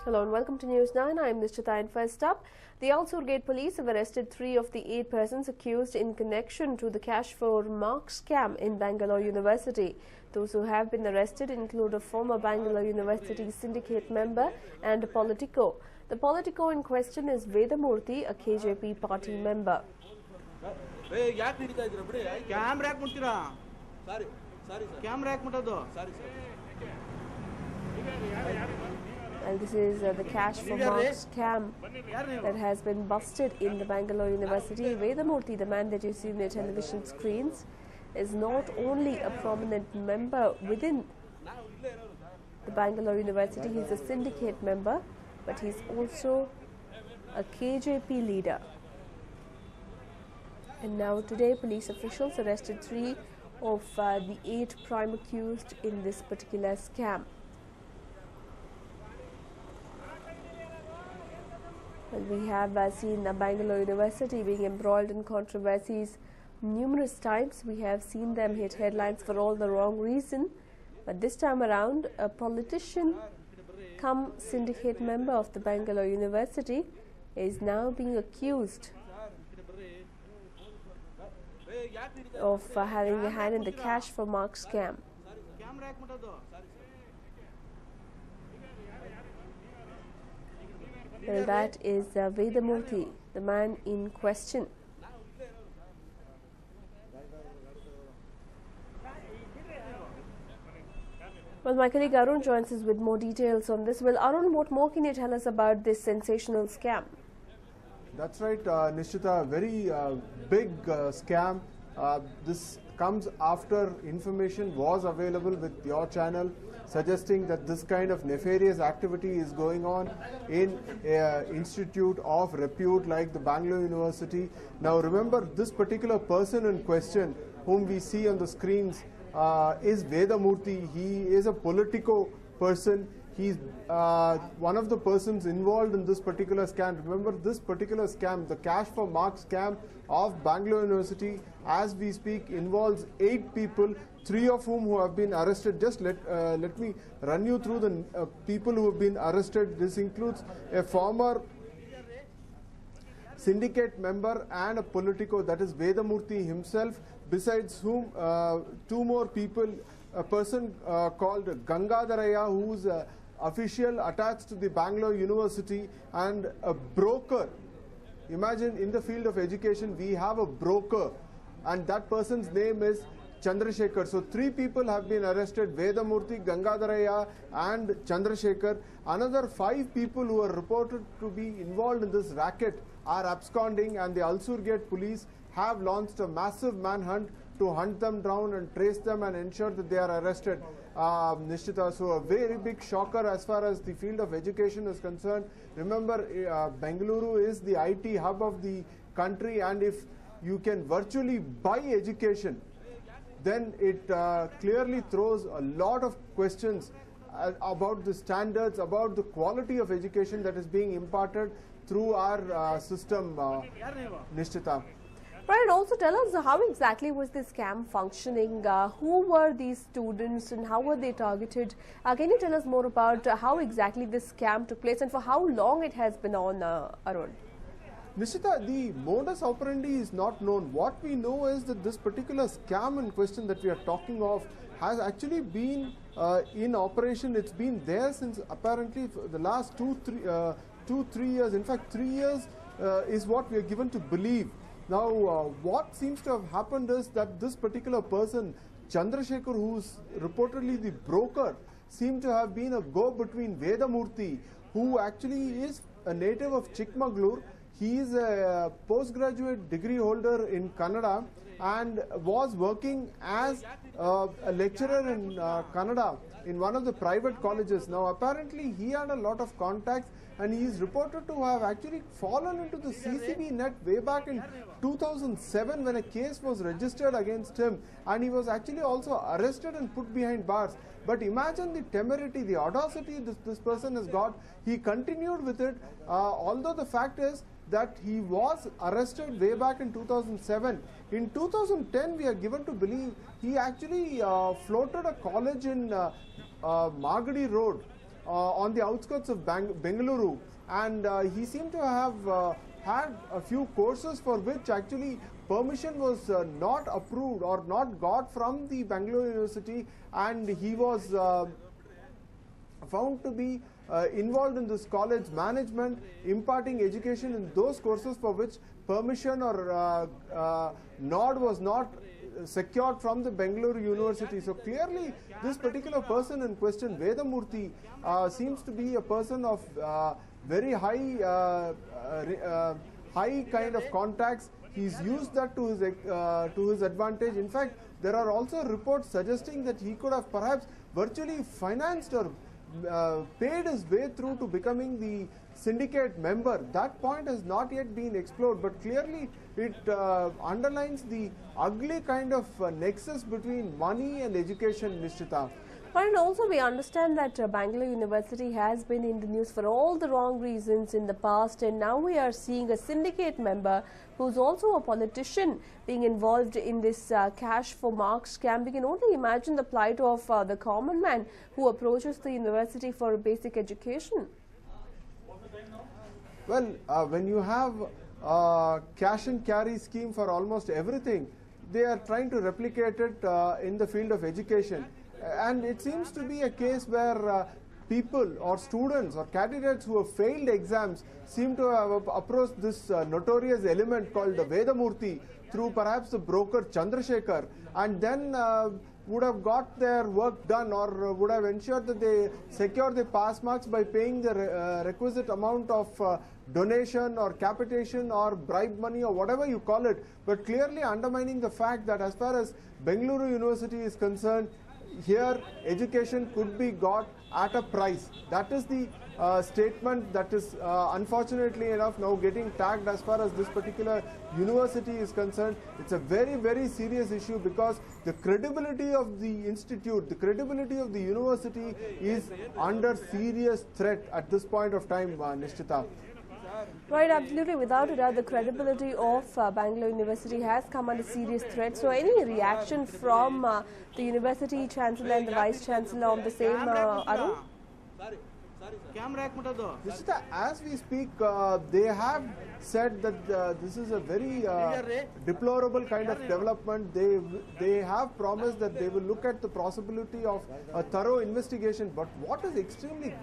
Hello and welcome to News 9. I am Nishchita, and first up, the Alsur Gate police have arrested 3 of the 8 persons accused in connection to the cash for marks scam in Bangalore University. Those who have been arrested include a former Bangalore University syndicate member and a politico. The politico in question is Vedamurthy, a KJP party member. And this is the cash for marks scam that has been busted in the Bangalore University. Vedamurthy, the man that you see in the television screens, is not only a prominent member within the Bangalore University, he's a syndicate member, but he's also a KJP leader. And now today, police officials arrested 3 of the 8 prime accused in this particular scam. Well, we have seen Bangalore University being embroiled in controversies numerous times. We have seen them hit headlines for all the wrong reason. But this time around, a politician come syndicate member of the Bangalore University is now being accused of having a hand in the cash for marks scam. Well, that is Vedamurthy, the man in question. Well, my colleague Arun joins us with more details on this. Well, Arun, what more can you tell us about this sensational scam? That's right, Nishchita, very big scam. This comes after information was available with your channel suggesting that this kind of nefarious activity is going on in an institute of repute like the Bangalore University. Now remember, this particular person in question whom we see on the screens is Vedamurthy. He is a politico person. He's one of the persons involved in this particular scam. Remember, this particular scam, the cash for marks scam of Bangalore University, as we speak, involves 8 people, 3 of whom who have been arrested. Just let me run you through the people who have been arrested. This includes a former syndicate member and a politico, that is Vedamurthy himself, besides whom 2 more people, a person called Gangadharaya, who's official attached to the Bangalore University, and a broker. Imagine, in the field of education we have a broker, and that person's name is Chandrasekhar. So 3 people have been arrested: Vedamurthy, Gangadharaya and Chandrasekhar. Another 5 people who are reported to be involved in this racket are absconding, and the Alsur Gate police have launched a massive manhunt to hunt them down and trace them and ensure that they are arrested. Nishchita, so a very big shocker as far as the field of education is concerned. Remember, Bengaluru is the IT hub of the country, and if you can virtually buy education, then it clearly throws a lot of questions about the standards, about the quality of education that is being imparted through our system, Nishchita. Right, and also tell us how exactly was this scam functioning, who were these students and how were they targeted? Can you tell us more about how exactly this scam took place and for how long it has been on, Arun? Nishchita, the modus operandi is not known. What we know is that this particular scam in question that we are talking of has actually been in operation. It's been there since apparently the last 2-3 years. In fact, 3 years is what we are given to believe. Now, what seems to have happened is that this particular person, Chandrasekhar, who's reportedly the broker, seemed to have been a go-between Vedamurthy, who actually is a native of Chikmagalur. He is a postgraduate degree holder in Kannada and was working as a lecturer in Kannada in one of the private colleges. Now, apparently, he had a lot of contacts, and he is reported to have actually fallen into the CCB net way back in 2007 when a case was registered against him, and he was actually also arrested and put behind bars. But imagine the temerity, the audacity this person has got. He continued with it, although the fact is that he was arrested way back in 2007. In 2010, we are given to believe he actually floated a college in Magadi Road on the outskirts of Bengaluru, and he seemed to have had a few courses for which actually permission was not approved or not got from the Bangalore University, and he was found to be involved in this college management, imparting education in those courses for which permission or nod was not secured from the Bangalore University. So clearly this particular person in question, Vedamurthy, seems to be a person of very high high kind of contacts. He's used that to his advantage. In fact, there are also reports suggesting that he could have perhaps virtually financed or paid his way through to becoming the syndicate member. That point has not yet been explored, but clearly it underlines the ugly kind of nexus between money and education, Nishchita. And also we understand that Bangalore University has been in the news for all the wrong reasons in the past, and now we are seeing a syndicate member who's also a politician being involved in this cash for marks scam. We can only imagine the plight of the common man who approaches the university for a basic education. Well, when you have a cash and carry scheme for almost everything, they are trying to replicate it in the field of education. And it seems to be a case where people or students or candidates who have failed exams seem to have approached this notorious element called the Vedamurthy through perhaps the broker Chandrasekhar, and then would have got their work done or would have ensured that they secure the pass marks by paying the requisite amount of donation or capitation or bribe money or whatever you call it, but clearly undermining the fact that as far as Bengaluru University is concerned, here education could be got at a price. That is the statement that is unfortunately enough now getting tagged as far as this particular university is concerned. It's a very, very serious issue because the credibility of the institute, the credibility of the university is under serious threat at this point of time, Nishchita. Right, absolutely. Without a doubt, the credibility of Bangalore University has come under serious threat. So any reaction from the University Chancellor and the Vice Chancellor on the same, Arun? Nishchita, as we speak, they have said that this is a very deplorable kind of development. They have promised that they will look at the possibility of a thorough investigation. But what is extremely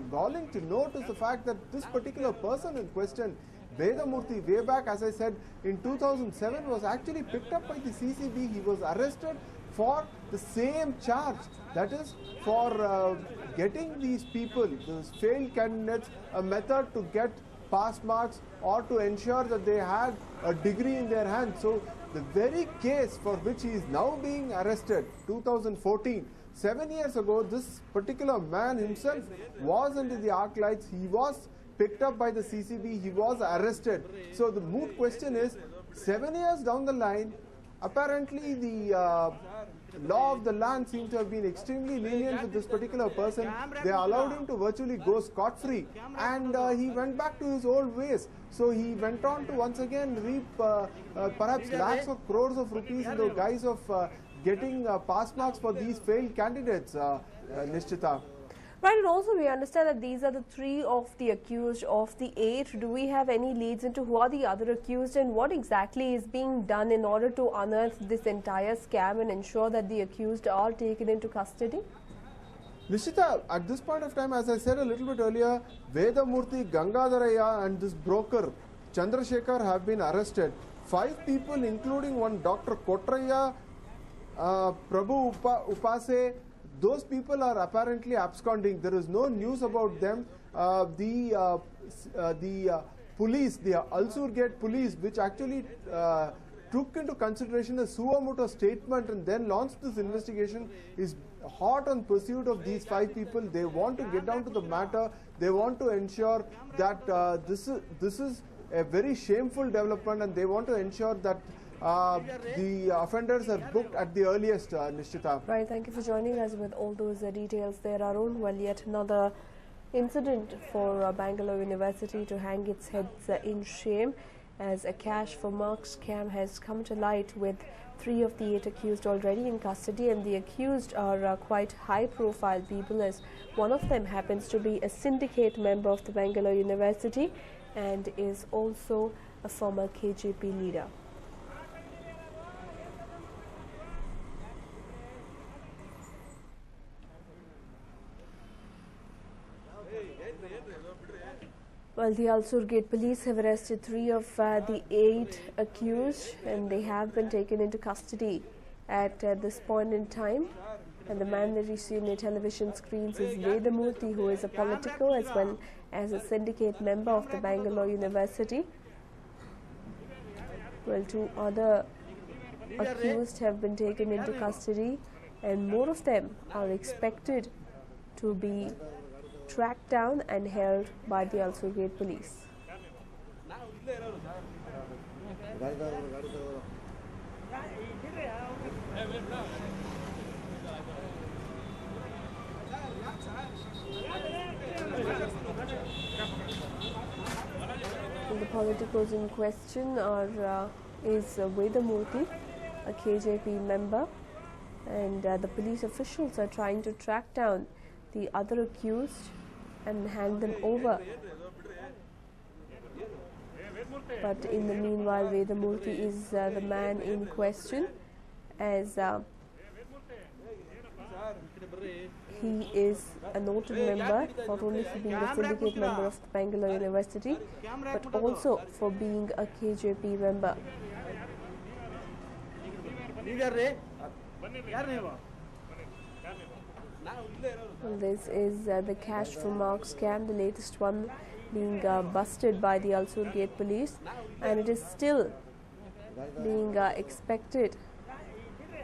galling to note is the fact that this particular person in question, Vedamurthy, way back, as I said, in 2007 was actually picked up by the CCB. He was arrested for the same charge, that is for getting these people, those failed candidates, a method to get pass marks or to ensure that they had a degree in their hand. So the very case for which he is now being arrested, 2014, 7 years ago, this particular man himself was under the arc lights. He was picked up by the CCB, he was arrested. So the moot question is, 7 years down the line, apparently the law of the land seems to have been extremely lenient with this particular person. They allowed him to virtually go scot-free, and he went back to his old ways. So he went on to once again reap perhaps lakhs or crores of rupees in the guise of getting pass marks for these failed candidates, Nishchita. Right, and also we understand that these are the 3 of the accused of the 8. Do we have any leads into who are the other accused and what exactly is being done in order to unearth this entire scam and ensure that the accused are taken into custody? Nishchita, at this point of time, as I said a little bit earlier, Vedamurthy, Gangadharaya and this broker Chandrasekhar have been arrested. 5 people, including one Dr. Kotraya, Prabhu Upase, those people are apparently absconding. There is no news about them. The police, the Ulsur Gate police, which actually took into consideration a suo motu statement and then launched this investigation, is hot on pursuit of these 5 people. They want to get down to the matter. They want to ensure that this is a very shameful development, and they want to ensure that the offenders are booked at the earliest, Nishchita. Right, thank you for joining us with all those details there, Arun. Well, yet another incident for Bangalore University to hang its heads in shame. as a cash for marks scam has come to light, with 3 of the 8 accused already in custody, and the accused are quite high-profile people, as one of them happens to be a syndicate member of the Bangalore University and is also a former KJP leader. Well, the Alsur Gate police have arrested 3 of the 8 accused, and they have been taken into custody at this point in time. And the man that you see in your television screens is Vedamurthy, who is a politico as well as a syndicate member of the Bangalore University. Well, 2 other accused have been taken into custody, and more of them are expected to be tracked down and held by the Alsur Gate police. And the politicos in question is Vedamurthy, a KJP member, and the police officials are trying to track down the other accused and hand them over. But in the meanwhile, Vedamurthy is the man in question, as he is a noted member, not only for being a syndicate member of the Bangalore University, but also for being a KJP member. This is the cash for marks scam, the latest one being busted by the Alsur Gate police, and it is still being expected